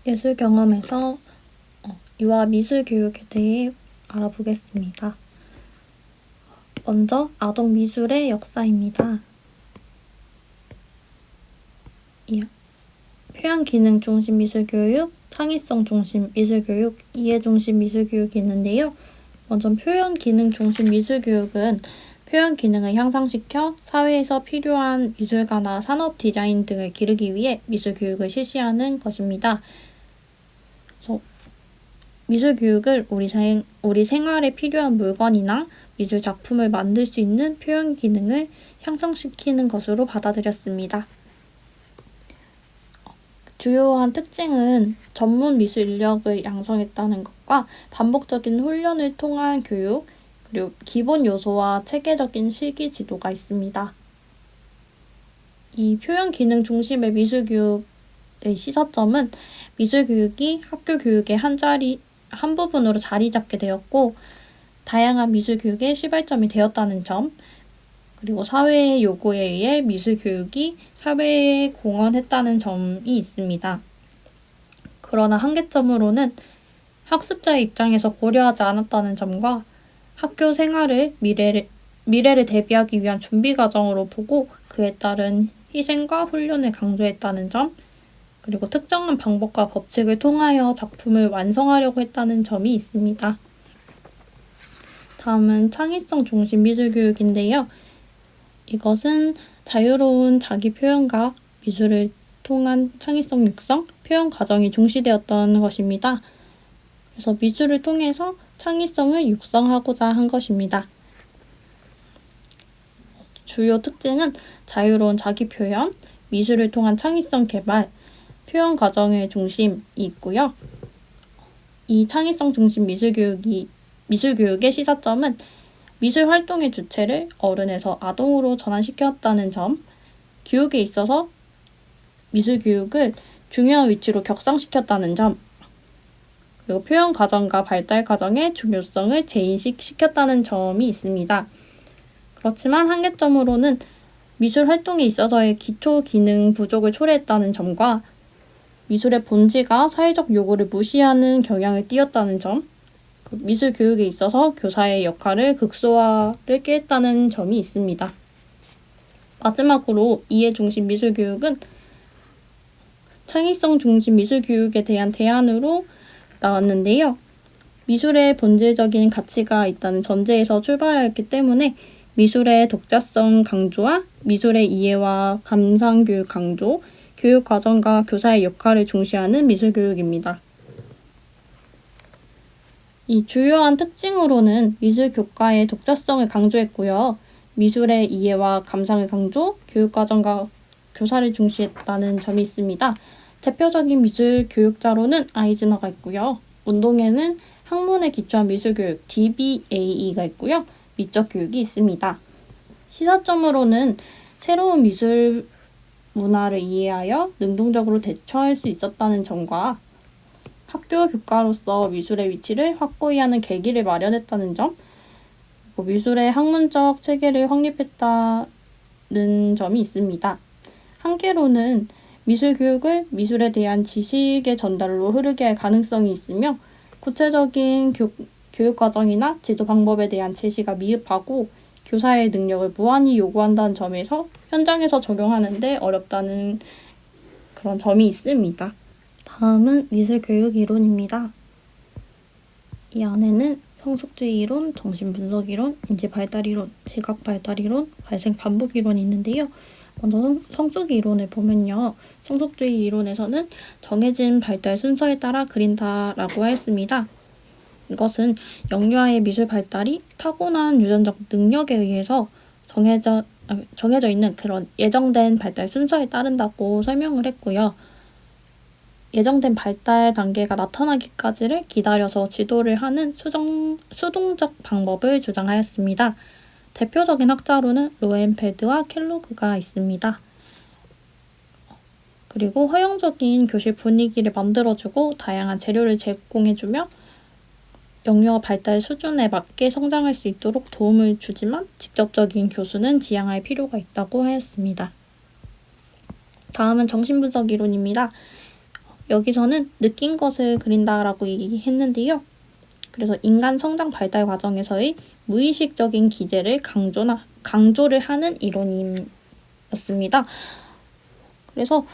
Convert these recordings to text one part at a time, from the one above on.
예술 경험에서 유아 미술 교육에 대해 알아보겠습니다. 먼저 아동 미술의 역사입니다. 표현 기능 중심 미술 교육, 창의성 중심 미술 교육, 이해 중심 미술 교육이 있는데요. 먼저 표현 기능 중심 미술 교육은 표현 기능을 향상시켜 사회에서 필요한 미술가나 산업 디자인 등을 기르기 위해 미술 교육을 실시하는 것입니다. 그래서 미술 교육을 우리 생활에 필요한 물건이나 미술 작품을 만들 수 있는 표현 기능을 향상시키는 것으로 받아들였습니다. 주요한 특징은 전문 미술 인력을 양성했다는 것과 반복적인 훈련을 통한 교육, 그리고 기본 요소와 체계적인 실기 지도가 있습니다. 이 표현 기능 중심의 미술 교육의 시사점은 미술 교육이 학교 교육의 한 부분으로 자리 잡게 되었고, 다양한 미술 교육의 시발점이 되었다는 점, 그리고 사회의 요구에 의해 미술 교육이 사회에 공헌했다는 점이 있습니다. 그러나 한계점으로는 학습자의 입장에서 고려하지 않았다는 점과 학교 생활을 미래를 대비하기 위한 준비 과정으로 보고 그에 따른 희생과 훈련을 강조했다는 점, 그리고 특정한 방법과 법칙을 통하여 작품을 완성하려고 했다는 점이 있습니다. 다음은 창의성 중심 미술 교육인데요. 이것은 자유로운 자기 표현과 미술을 통한 창의성 육성, 표현 과정이 중시되었던 것입니다. 그래서 미술을 통해서 창의성을 육성하고자 한 것입니다. 주요 특징은 자유로운 자기 표현, 미술을 통한 창의성 개발, 표현 과정의 중심이 있고요. 이 창의성 중심 미술 교육의 시사점은 미술 활동의 주체를 어른에서 아동으로 전환시켰다는 점, 교육에 있어서 미술 교육을 중요한 위치로 격상시켰다는 점, 그리고 표현 과정과 발달 과정의 중요성을 재인식시켰다는 점이 있습니다. 그렇지만 한계점으로는 미술 활동에 있어서의 기초 기능 부족을 초래했다는 점과 미술의 본질과 사회적 요구를 무시하는 경향을 띄었다는 점, 미술 교육에 있어서 교사의 역할을 극소화를 꾀했다는 점이 있습니다. 마지막으로 이해 중심 미술 교육은 창의성 중심 미술 교육에 대한 대안으로 나왔는데요. 미술의 본질적인 가치가 있다는 전제에서 출발하였기 때문에 미술의 독자성 강조와 미술의 이해와 감상 교육 강조, 교육 과정과 교사의 역할을 중시하는 미술 교육입니다. 이 주요한 특징으로는 미술 교과의 독자성을 강조했고요. 미술의 이해와 감상을 강조, 교육 과정과 교사를 중시했다는 점이 있습니다. 대표적인 미술 교육자로는 아이즈너가 있고요. 운동에는 학문에 기초한 미술 교육 DBAE가 있고요. 미적 교육이 있습니다. 시사점으로는 새로운 미술 문화를 이해하여 능동적으로 대처할 수 있었다는 점과 학교 교과로서 미술의 위치를 확고히 하는 계기를 마련했다는 점, 그리고 미술의 학문적 체계를 확립했다는 점이 있습니다. 한계로는 미술 교육을 미술에 대한 지식의 전달로 흐르게 할 가능성이 있으며 구체적인 교육 과정이나 지도 방법에 대한 제시가 미흡하고 교사의 능력을 무한히 요구한다는 점에서 현장에서 적용하는 데 어렵다는 그런 점이 있습니다. 다음은 미술교육 이론입니다. 이 안에는 성숙주의 이론, 정신분석 이론, 인지발달 이론, 지각발달 이론, 발생반복 이론이 있는데요. 먼저 성숙 이론을 보면요. 성숙주의 이론에서는 정해진 발달 순서에 따라 그린다라고 하였습니다. 이것은 영유아의 미술 발달이 타고난 유전적 능력에 의해서 정해져 있는 그런 예정된 발달 순서에 따른다고 설명을 했고요. 예정된 발달 단계가 나타나기까지를 기다려서 지도를 하는 수동적 방법을 주장하였습니다. 대표적인 학자로는 로엔펠드와 켈로그가 있습니다. 그리고 허용적인 교실 분위기를 만들어주고 다양한 재료를 제공해주며 영유아 발달 수준에 맞게 성장할 수 있도록 도움을 주지만 직접적인 교수는 지양할 필요가 있다고 하였습니다. 다음은 정신분석 이론입니다. 여기서는 느낀 것을 그린다라고 얘기했는데요. 그래서 인간 성장 발달 과정에서의 무의식적인 기제를 강조를 하는 이론이었습니다. 그래서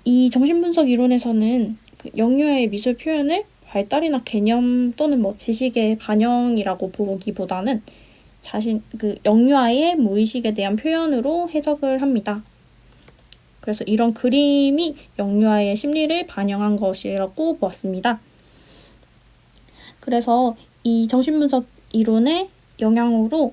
이 정신분석 이론에서는 그 영유아의 미술 표현을 발달이나 개념 또는 지식의 반영이라고 보기보다는 영유아의 무의식에 대한 표현으로 해석을 합니다. 그래서 이런 그림이 영유아의 심리를 반영한 것이라고 보았습니다. 그래서 이 정신분석 이론의 영향으로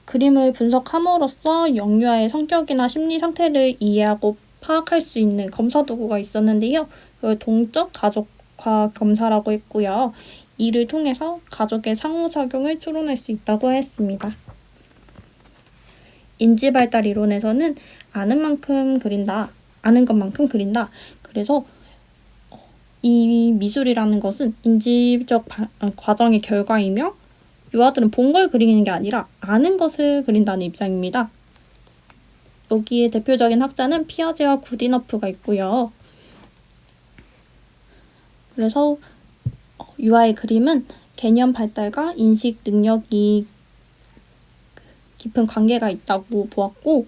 그림을 분석함으로써 영유아의 성격이나 심리 상태를 이해하고 파악할 수 있는 검사 도구가 있었는데요. 그걸 동적 가족화 검사라고 했고요. 이를 통해서 가족의 상호작용을 추론할 수 있다고 했습니다. 인지발달 이론에서는 아는 것만큼 그린다. 그래서 이 미술이라는 것은 인지적 과정의 결과이며 유아들은 본 걸 그리는 게 아니라 아는 것을 그린다는 입장입니다. 여기에 대표적인 학자는 피아제와 구디너프가 있고요. 그래서 유아의 그림은 개념 발달과 인식 능력이 깊은 관계가 있다고 보았고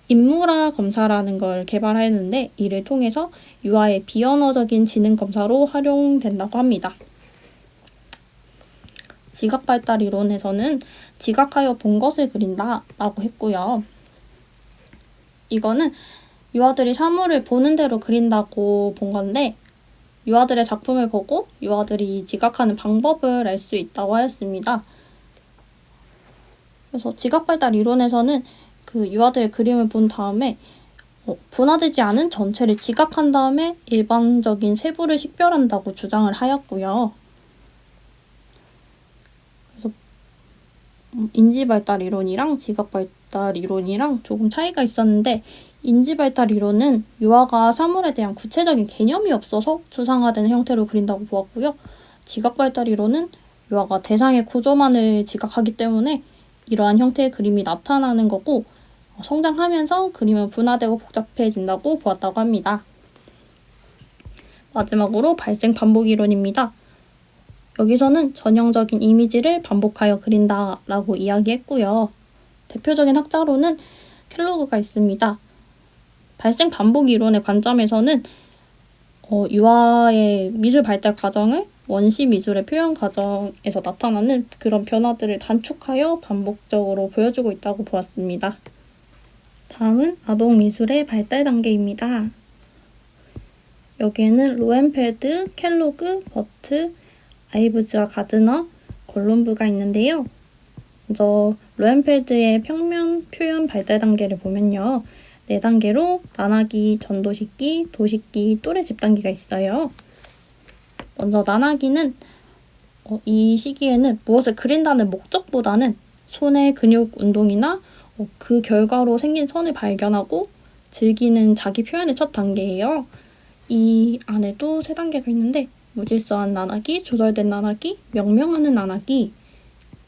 인물화 검사라는 걸 개발했는데 이를 통해서 유아의 비언어적인 지능 검사로 활용된다고 합니다. 지각 발달 이론에서는 지각하여 본 것을 그린다라고 했고요. 이거는 유아들이 사물을 보는 대로 그린다고 본 건데 유아들의 작품을 보고 유아들이 지각하는 방법을 알 수 있다고 하였습니다. 그래서 지각 발달 이론에서는 그 유아들의 그림을 본 다음에 분화되지 않은 전체를 지각한 다음에 일반적인 세부를 식별한다고 주장을 하였고요. 그래서 인지발달 이론이랑 지각발달 이론이랑 조금 차이가 있었는데 인지발달 이론은 유아가 사물에 대한 구체적인 개념이 없어서 추상화되는 형태로 그린다고 보았고요. 지각발달 이론은 유아가 대상의 구조만을 지각하기 때문에 이러한 형태의 그림이 나타나는 거고 성장하면서 그림은 분화되고 복잡해진다고 보았다고 합니다. 마지막으로 발생 반복 이론입니다. 여기서는 전형적인 이미지를 반복하여 그린다라고 이야기했고요. 대표적인 학자로는 켈로그가 있습니다. 발생 반복 이론의 관점에서는 유아의 미술 발달 과정을 원시 미술의 표현 과정에서 나타나는 그런 변화들을 단축하여 반복적으로 보여주고 있다고 보았습니다. 다음은 아동 미술의 발달 단계입니다. 여기에는 로엔펠드, 켈로그, 버트, 아이브즈와 가드너, 골롬브가 있는데요. 먼저 로엔펠드의 평면 표현 발달 단계를 보면요. 4단계로 나나기, 전도식기, 도식기, 또래 집단기가 있어요. 먼저 나나기는 이 시기에는 무엇을 그린다는 목적보다는 손의 근육 운동이나 그 결과로 생긴 선을 발견하고 즐기는 자기 표현의 첫 단계예요. 이 안에도 3단계가 있는데 무질서한 나나기, 조절된 나나기, 명명하는 나나기.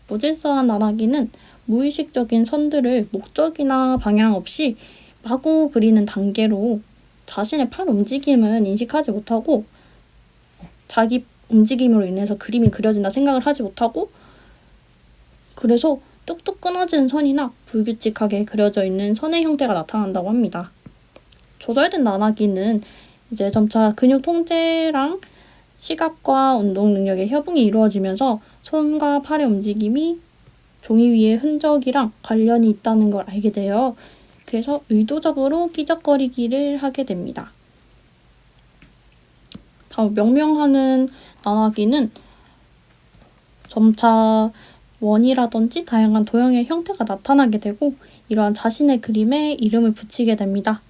무질서한 나나기는 무의식적인 선들을 목적이나 방향 없이 마구 그리는 단계로 자신의 팔 움직임은 인식하지 못하고 자기 움직임으로 인해서 그림이 그려진다 생각을 하지 못하고 그래서 뚝뚝 끊어지는 선이나 불규칙하게 그려져 있는 선의 형태가 나타난다고 합니다. 조절된 나나기는 이제 점차 근육 통제랑 시각과 운동 능력의 협응이 이루어지면서 손과 팔의 움직임이 종이 위의 흔적이랑 관련이 있다는 걸 알게 돼요. 그래서 의도적으로 끼적거리기를 하게 됩니다. 다음 명명하는 나나기는 점차 원이라든지 다양한 도형의 형태가 나타나게 되고 이러한 자신의 그림에 이름을 붙이게 됩니다.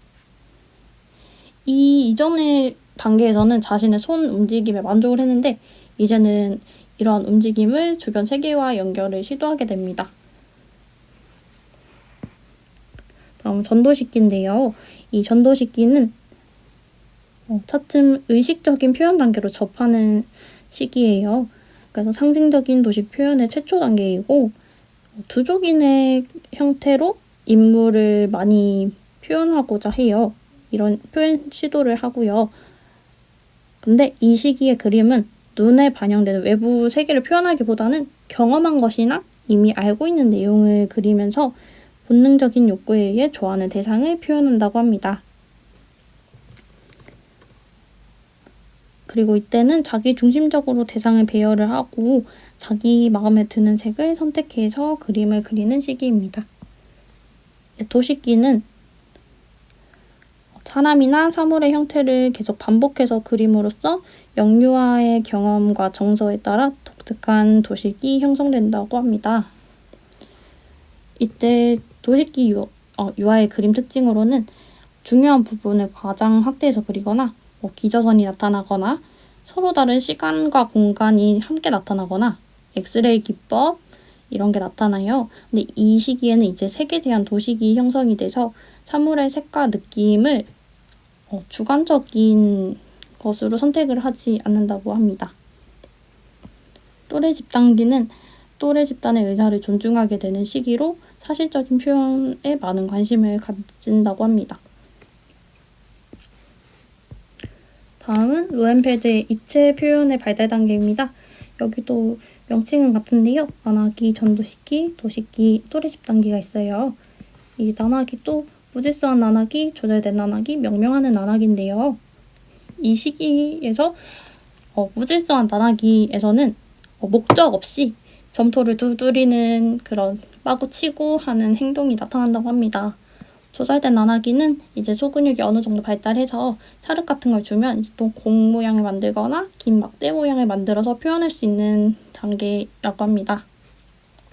이 이전의 단계에서는 자신의 손 움직임에 만족을 했는데 이제는 이러한 움직임을 주변 세계와 연결을 시도하게 됩니다. 다음 전도식기인데요. 이 전도식기는 차츰 의식적인 표현 단계로 접하는 시기예요. 그래서 상징적인 도식 표현의 최초 단계이고 두족인의 형태로 인물을 많이 표현하고자 해요. 이런 표현 시도를 하고요. 근데 이 시기의 그림은 눈에 반영되는 외부 세계를 표현하기보다는 경험한 것이나 이미 알고 있는 내용을 그리면서 본능적인 욕구에 의해 좋아하는 대상을 표현한다고 합니다. 그리고 이때는 자기 중심적으로 대상을 배열을 하고 자기 마음에 드는 색을 선택해서 그림을 그리는 시기입니다. 도식기는 사람이나 사물의 형태를 계속 반복해서 그림으로써 영유아의 경험과 정서에 따라 독특한 도식이 형성된다고 합니다. 이때 도식기 유아의 그림 특징으로는 중요한 부분을 과장 확대해서 그리거나 기저선이 나타나거나 서로 다른 시간과 공간이 함께 나타나거나 엑스레이 기법 이런 게 나타나요. 근데 이 시기에는 이제 색에 대한 도식이 형성이 돼서 사물의 색과 느낌을 주관적인 것으로 선택을 하지 않는다고 합니다. 또래 집단기는 또래 집단의 의사를 존중하게 되는 시기로 사실적인 표현에 많은 관심을 가진다고 합니다. 다음은 로엠페드의 입체 표현의 발달 단계입니다. 여기도 명칭은 같은데요. 나나기, 전도식기, 도식기, 또래 집단기가 있어요. 이 나나기도 무질서한 나나기, 조절된 나나기, 명명하는 나나기인데요. 이 시기에서 무질서한 나나기에서는 목적 없이 점토를 두드리는 그런 마구치고 하는 행동이 나타난다고 합니다. 조절된 나나기는 이제 소근육이 어느 정도 발달해서 찰흙 같은 걸 주면 또 공 모양을 만들거나 긴 막대 모양을 만들어서 표현할 수 있는 단계라고 합니다.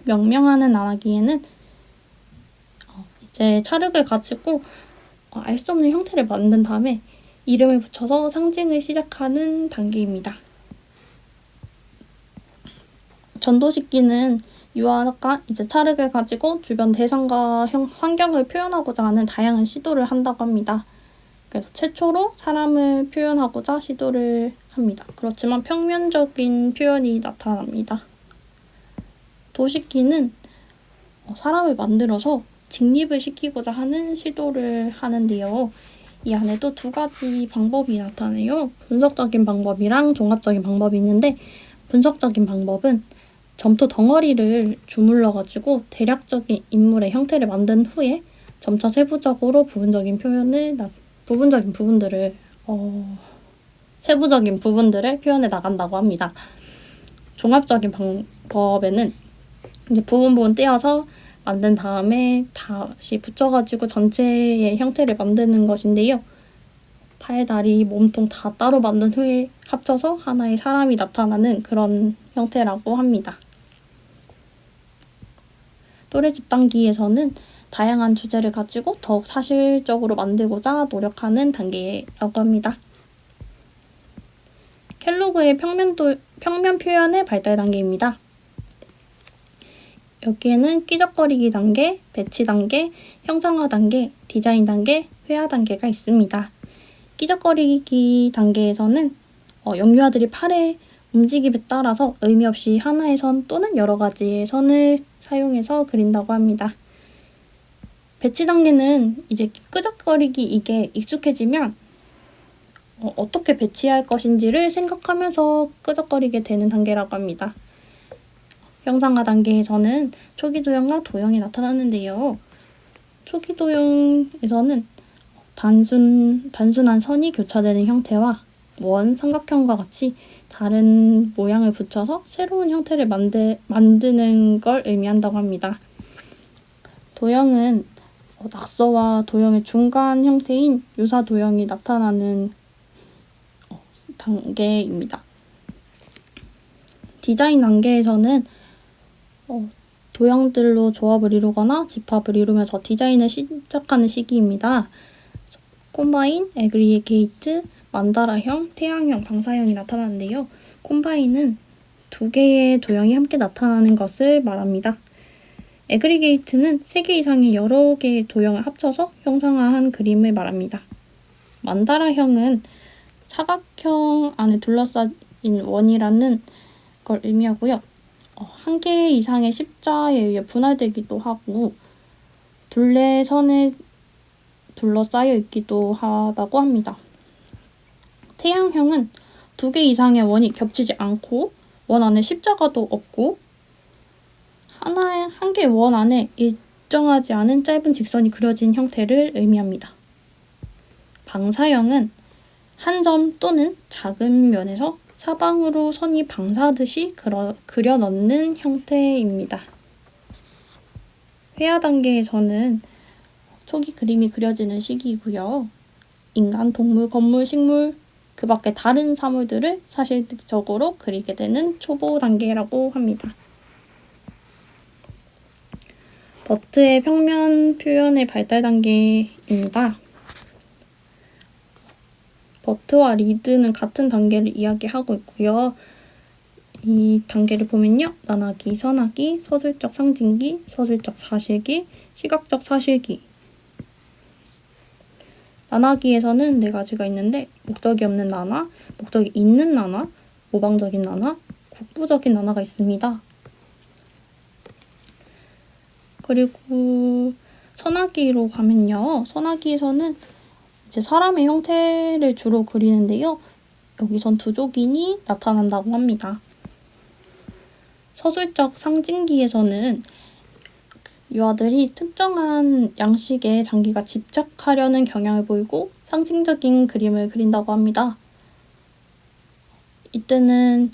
명명하는 나나기에는 이제 찰흙을 가지고 알 수 없는 형태를 만든 다음에 이름을 붙여서 상징을 시작하는 단계입니다. 전도식기는 유아가 이제 찰흙을 가지고 주변 대상과 환경을 표현하고자 하는 다양한 시도를 한다고 합니다. 그래서 최초로 사람을 표현하고자 시도를 합니다. 그렇지만 평면적인 표현이 나타납니다. 도식기는 사람을 만들어서 직립을 시키고자 하는 시도를 하는데요. 이 안에도 두 가지 방법이 나타나요. 분석적인 방법이랑 종합적인 방법이 있는데 분석적인 방법은 점토 덩어리를 주물러가지고 대략적인 인물의 형태를 만든 후에 점차 세부적으로 세부적인 부분들을 표현해 나간다고 합니다. 종합적인 방법에는 이제 부분 떼어서 만든 다음에 다시 붙여가지고 전체의 형태를 만드는 것인데요. 팔, 다리, 몸통 다 따로 만든 후에 합쳐서 하나의 사람이 나타나는 그런 형태라고 합니다. 또래 집단기에서는 다양한 주제를 가지고 더욱 사실적으로 만들고자 노력하는 단계라고 합니다. 켈로그의 평면 표현의 발달 단계입니다. 여기에는 끼적거리기 단계, 배치 단계, 형상화 단계, 디자인 단계, 회화 단계가 있습니다. 끼적거리기 단계에서는 영유아들이 팔의 움직임에 따라서 의미 없이 하나의 선 또는 여러 가지의 선을 사용해서 그린다고 합니다. 배치 단계는 이제 끄적거리기 이게 익숙해지면 어떻게 배치할 것인지를 생각하면서 끄적거리게 되는 단계라고 합니다. 형상화 단계에서는 초기 도형과 도형이 나타나는데요. 초기 도형에서는 단순한 선이 교차되는 형태와 원, 삼각형과 같이 다른 모양을 붙여서 새로운 형태를 만드는 걸 의미한다고 합니다. 도형은 낙서와 도형의 중간 형태인 유사 도형이 나타나는 단계입니다. 디자인 단계에서는 도형들로 조합을 이루거나 집합을 이루면서 디자인을 시작하는 시기입니다. 콤바인, 애그리게이트, 만다라형, 태양형, 방사형이 나타나는데요. 콤바인은 두 개의 도형이 함께 나타나는 것을 말합니다. 애그리게이트는 3개 이상의 여러 개의 도형을 합쳐서 형상화한 그림을 말합니다. 만다라형은 사각형 안에 둘러싸인 원이라는 걸 의미하고요. 한 개 이상의 십자에 의해 분할되기도 하고 둘레 선의 둘러싸여 있기도 하다고 합니다. 태양형은 2개 이상의 원이 겹치지 않고 원 안에 십자가도 없고 한 개의 원 안에 일정하지 않은 짧은 직선이 그려진 형태를 의미합니다. 방사형은 한 점 또는 작은 면에서 사방으로 선이 방사하듯이 그려 넣는 형태입니다. 회화 단계에서는 초기 그림이 그려지는 시기이고요. 인간, 동물, 건물, 식물, 그 밖에 다른 사물들을 사실적으로 그리게 되는 초보 단계라고 합니다. 버트의 평면 표현의 발달 단계입니다. 버트와 리드는 같은 단계를 이야기하고 있고요. 이 단계를 보면요. 나나기, 선하기, 서술적 상징기, 서술적 사실기, 시각적 사실기. 나나기에서는 4가지가 있는데 목적이 없는 나나, 목적이 있는 나나, 모방적인 나나, 국부적인 나나가 있습니다. 그리고 선하기로 가면요. 선하기에서는 이제 사람의 형태를 주로 그리는데요. 여기선 두족인이 나타난다고 합니다. 서술적 상징기에서는 유아들이 특정한 양식에 장기가 집착하려는 경향을 보이고 상징적인 그림을 그린다고 합니다. 이때는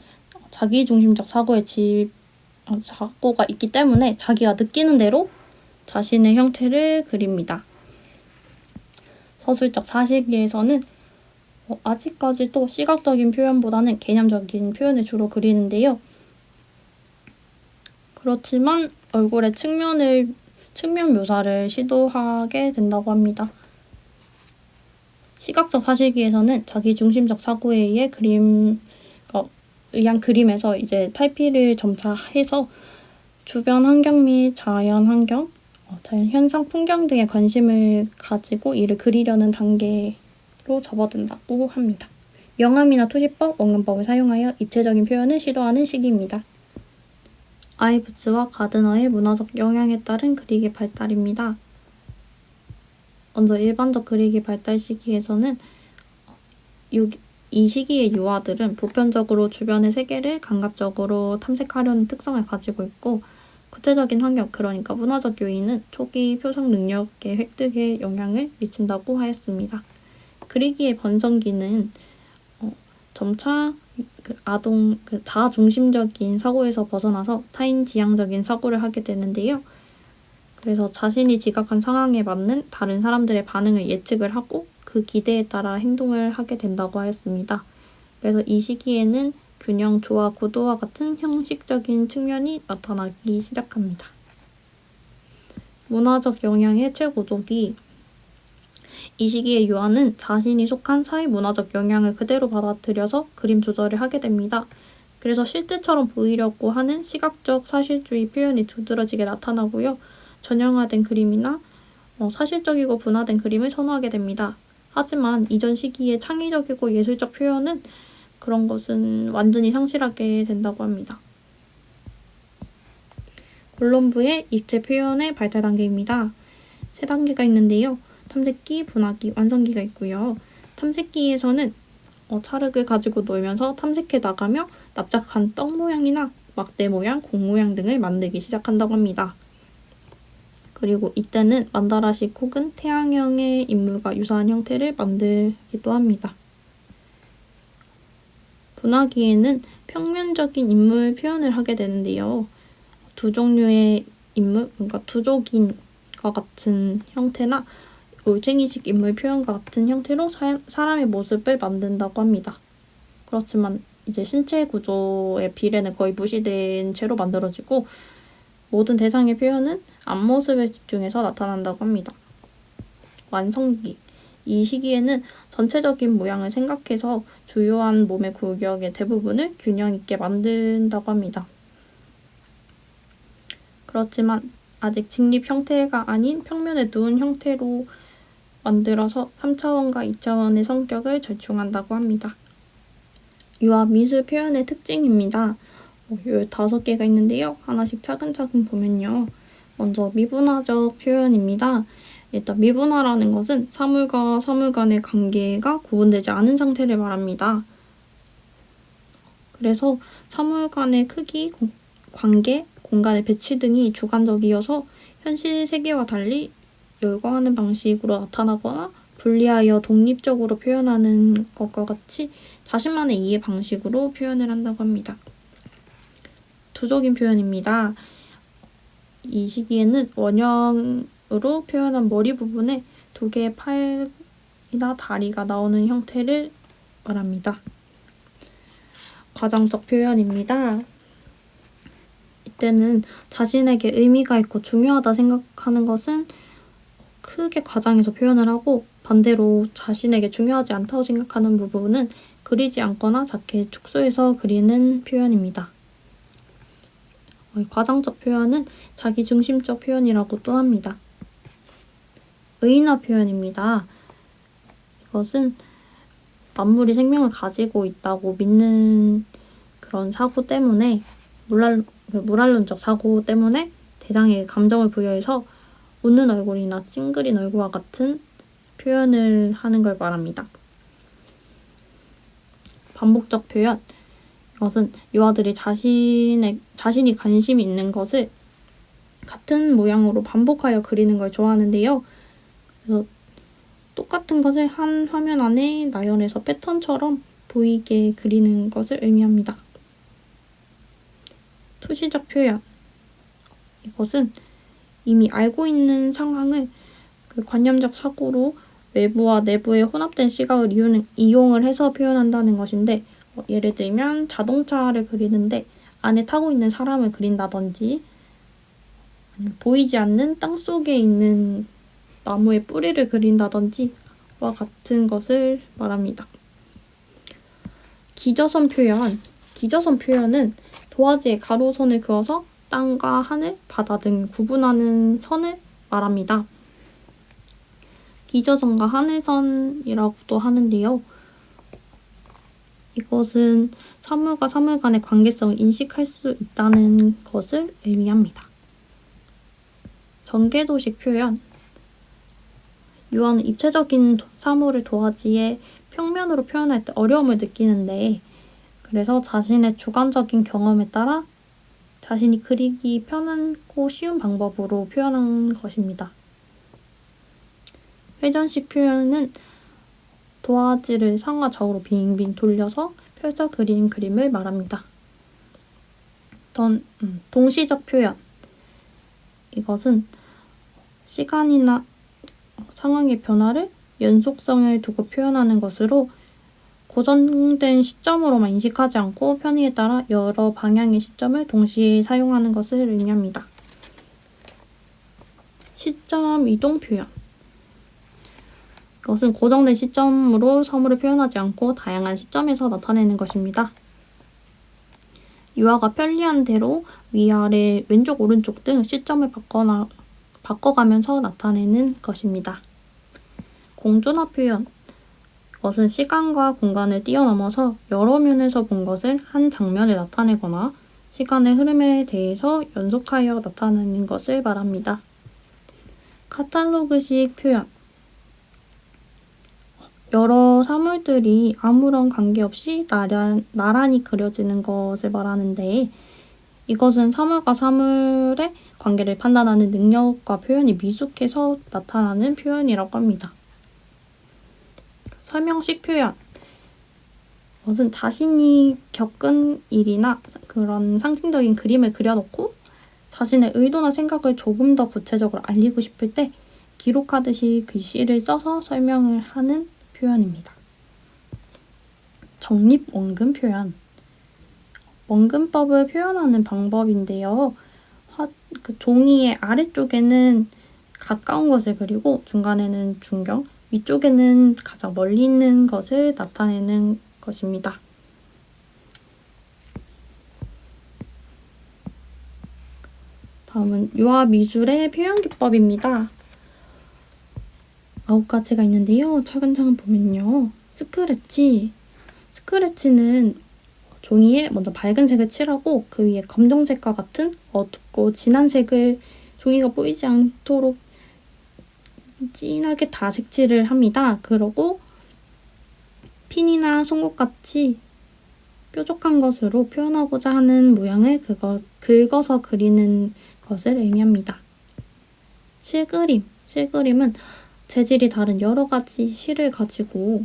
자기중심적 사고가 있기 때문에 자기가 느끼는 대로 자신의 형태를 그립니다. 서술적 사실기에서는 아직까지도 시각적인 표현보다는 개념적인 표현을 주로 그리는데요. 그렇지만 얼굴의 측면 묘사를 시도하게 된다고 합니다. 시각적 사실기에서는 자기중심적 사고에 의한 그림에서 이제 탈피를 점차 해서 주변 환경 및 자연 환경, 자연 현상, 풍경 등에 관심을 가지고 이를 그리려는 단계로 접어든다고 합니다. 명암이나 투시법, 원근법을 사용하여 입체적인 표현을 시도하는 시기입니다. 아이브즈와 가드너의 문화적 영향에 따른 그리기 발달입니다. 먼저 일반적 그리기 발달 시기에서는 이 시기의 유아들은 보편적으로 주변의 세계를 감각적으로 탐색하려는 특성을 가지고 있고 구체적인 환경, 그러니까 문화적 요인은 초기 표상 능력의 획득에 영향을 미친다고 하였습니다. 그리기의 번성기는 점차 자아중심적인 사고에서 벗어나서 타인 지향적인 사고를 하게 되는데요. 그래서 자신이 지각한 상황에 맞는 다른 사람들의 반응을 예측을 하고 그 기대에 따라 행동을 하게 된다고 하였습니다. 그래서 이 시기에는 균형, 조화, 구도와 같은 형식적인 측면이 나타나기 시작합니다. 문화적 영향의 최고조기. 이 시기의 유아는 자신이 속한 사회 문화적 영향을 그대로 받아들여서 그림 조절을 하게 됩니다. 그래서 실제처럼 보이려고 하는 시각적 사실주의 표현이 두드러지게 나타나고요. 전형화된 그림이나 사실적이고 분화된 그림을 선호하게 됩니다. 하지만 이전 시기의 창의적이고 예술적 표현은 그런 것은 완전히 상실하게 된다고 합니다. 콜럼브의 입체 표현의 발달 단계입니다. 3단계가 있는데요. 탐색기, 분화기, 완성기가 있고요. 탐색기에서는 찰흙을 가지고 놀면서 탐색해 나가며 납작한 떡 모양이나 막대 모양, 공 모양 등을 만들기 시작한다고 합니다. 그리고 이때는 만다라식 혹은 태양형의 인물과 유사한 형태를 만들기도 합니다. 분화기에는 평면적인 인물 표현을 하게 되는데요. 2종류의 인물, 그러니까 두족인과 같은 형태나 올챙이식 인물 표현과 같은 형태로 사람의 모습을 만든다고 합니다. 그렇지만 이제 신체 구조의 비례는 거의 무시된 채로 만들어지고 모든 대상의 표현은 앞모습에 집중해서 나타난다고 합니다. 완성기. 이 시기에는 전체적인 모양을 생각해서 주요한 몸의 구역의 대부분을 균형 있게 만든다고 합니다. 그렇지만 아직 직립 형태가 아닌 평면에 누운 형태로 만들어서 3차원과 2차원의 성격을 절충한다고 합니다. 유아 미술 표현의 특징입니다. 15개가 있는데요. 하나씩 차근차근 보면요. 먼저 미분화적 표현입니다. 일단 미분화라는 것은 사물과 사물 간의 관계가 구분되지 않은 상태를 말합니다. 그래서 사물 간의 크기, 관계, 공간의 배치 등이 주관적이어서 현실 세계와 달리 열거하는 방식으로 나타나거나 분리하여 독립적으로 표현하는 것과 같이 자신만의 이해 방식으로 표현을 한다고 합니다. 두적인 표현입니다. 이 시기에는 원형으로 표현한 머리 부분에 두 개의 팔이나 다리가 나오는 형태를 말합니다. 과장적 표현입니다. 이때는 자신에게 의미가 있고 중요하다 생각하는 것은 크게 과장해서 표현을 하고, 반대로 자신에게 중요하지 않다고 생각하는 부분은 그리지 않거나 작게 축소해서 그리는 표현입니다. 과장적 표현은 자기중심적 표현이라고 또 합니다. 의인화 표현입니다. 이것은 만물이 생명을 가지고 있다고 믿는 그런 사고 때문에, 무랄론적 사고 때문에 대상에게 감정을 부여해서 웃는 얼굴이나 찡그린 얼굴과 같은 표현을 하는 걸 말합니다. 반복적 표현. 이것은 유아들이 자신이 관심이 있는 것을 같은 모양으로 반복하여 그리는 걸 좋아하는데요. 그래서 똑같은 것을 한 화면 안에 나열해서 패턴처럼 보이게 그리는 것을 의미합니다. 투시적 표현. 이것은 이미 알고 있는 상황을 관념적 사고로 외부와 내부의 혼합된 시각을 이용을 해서 표현한다는 것인데, 예를 들면 자동차를 그리는데 안에 타고 있는 사람을 그린다든지, 보이지 않는 땅속에 있는 나무의 뿌리를 그린다든지와 같은 것을 말합니다. 기저선 표현. 기저선 표현은 도화지에 가로선을 그어서 땅과 하늘, 바다 등을 구분하는 선을 말합니다. 기저선과 하늘선이라고도 하는데요. 이것은 사물과 사물 간의 관계성을 인식할 수 있다는 것을 의미합니다. 전개도식 표현. 유아는 입체적인 사물을 도화지에 평면으로 표현할 때 어려움을 느끼는데, 그래서 자신의 주관적인 경험에 따라 자신이 그리기 편하고 쉬운 방법으로 표현한 것입니다. 회전식 표현은 도화지를 상하 좌우로 빙빙 돌려서 펼쳐 그린 그림을 말합니다. 동시적 표현. 이것은 시간이나 상황의 변화를 연속성을 두고 표현하는 것으로 고정된 시점으로만 인식하지 않고 편의에 따라 여러 방향의 시점을 동시에 사용하는 것을 의미합니다. 시점 이동 표현. 이것은 고정된 시점으로 사물을 표현하지 않고 다양한 시점에서 나타내는 것입니다. 유아가 편리한 대로 위아래, 왼쪽, 오른쪽 등 시점을 바꿔가면서 나타내는 것입니다. 공존화 표현. 이것은 시간과 공간을 뛰어넘어서 여러 면에서 본 것을 한 장면에 나타내거나 시간의 흐름에 대해서 연속하여 나타내는 것을 말합니다. 카탈로그식 표현. 여러 사물들이 아무런 관계없이 나란히 그려지는 것을 말하는데, 이것은 사물과 사물의 관계를 판단하는 능력과 표현이 미숙해서 나타나는 표현이라고 합니다. 설명식 표현. 이것은 자신이 겪은 일이나 그런 상징적인 그림을 그려놓고 자신의 의도나 생각을 조금 더 구체적으로 알리고 싶을 때 기록하듯이 글씨를 써서 설명을 하는 표현입니다. 정립 원금 표현. 원근법을 표현하는 방법인데요. 종이의 아래쪽에는 가까운 것을 그리고 중간에는 중경, 위쪽에는 가장 멀리 있는 것을 나타내는 것입니다. 다음은 유아미술의 표현기법입니다. 9가지가 있는데요. 차근차근 보면요. 스크래치는 종이에 먼저 밝은 색을 칠하고 그 위에 검정색과 같은 어둡고 진한 색을 종이가 보이지 않도록 진하게 다 색칠을 합니다. 그리고 핀이나 송곳같이 뾰족한 것으로 표현하고자 하는 모양을 긁어서 그리는 것을 의미합니다. 실그림. 실그림은 재질이 다른 여러 가지 실을 가지고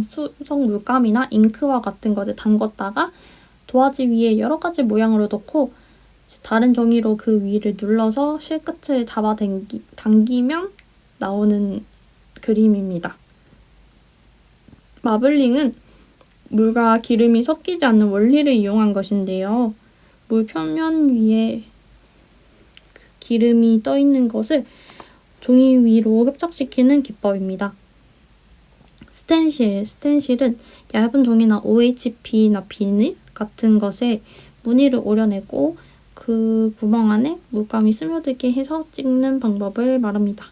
수성 물감이나 잉크와 같은 것을 담궜다가 도화지 위에 여러 가지 모양으로 넣고 다른 종이로 그 위를 눌러서 실끝을 당기면 나오는 그림입니다. 마블링은 물과 기름이 섞이지 않는 원리를 이용한 것인데요. 물 표면 위에 기름이 떠 있는 것을 종이 위로 흡착시키는 기법입니다. 스텐실은 얇은 종이나 OHP나 비닐 같은 것에 무늬를 오려내고 그 구멍 안에 물감이 스며들게 해서 찍는 방법을 말합니다.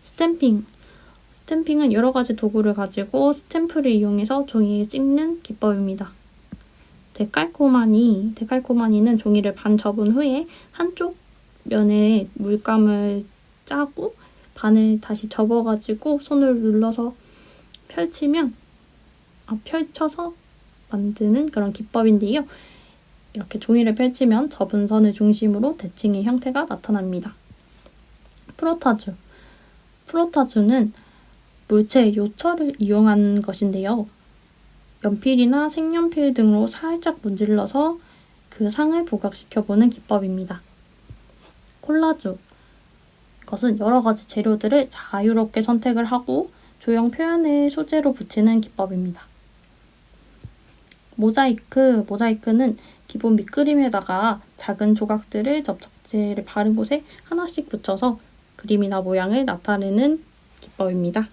스탬핑은 여러 가지 도구를 가지고 스탬프를 이용해서 종이에 찍는 기법입니다. 데칼코마니는 종이를 반 접은 후에 한쪽 면에 물감을 짜고 반을 다시 접어가지고 손을 눌러서 펼쳐서 만드는 그런 기법인데요. 이렇게 종이를 펼치면 접은 선을 중심으로 대칭의 형태가 나타납니다. 프로타주는 물체의 요철을 이용한 것인데요. 연필이나 색연필 등으로 살짝 문질러서 그 상을 부각시켜보는 기법입니다. 콜라주. 이것은 여러 가지 재료들을 자유롭게 선택을 하고 조형 표현을 소재로 붙이는 기법입니다. 모자이크는 기본 밑그림에다가 작은 조각들을 접착제를 바른 곳에 하나씩 붙여서 그림이나 모양을 나타내는 기법입니다.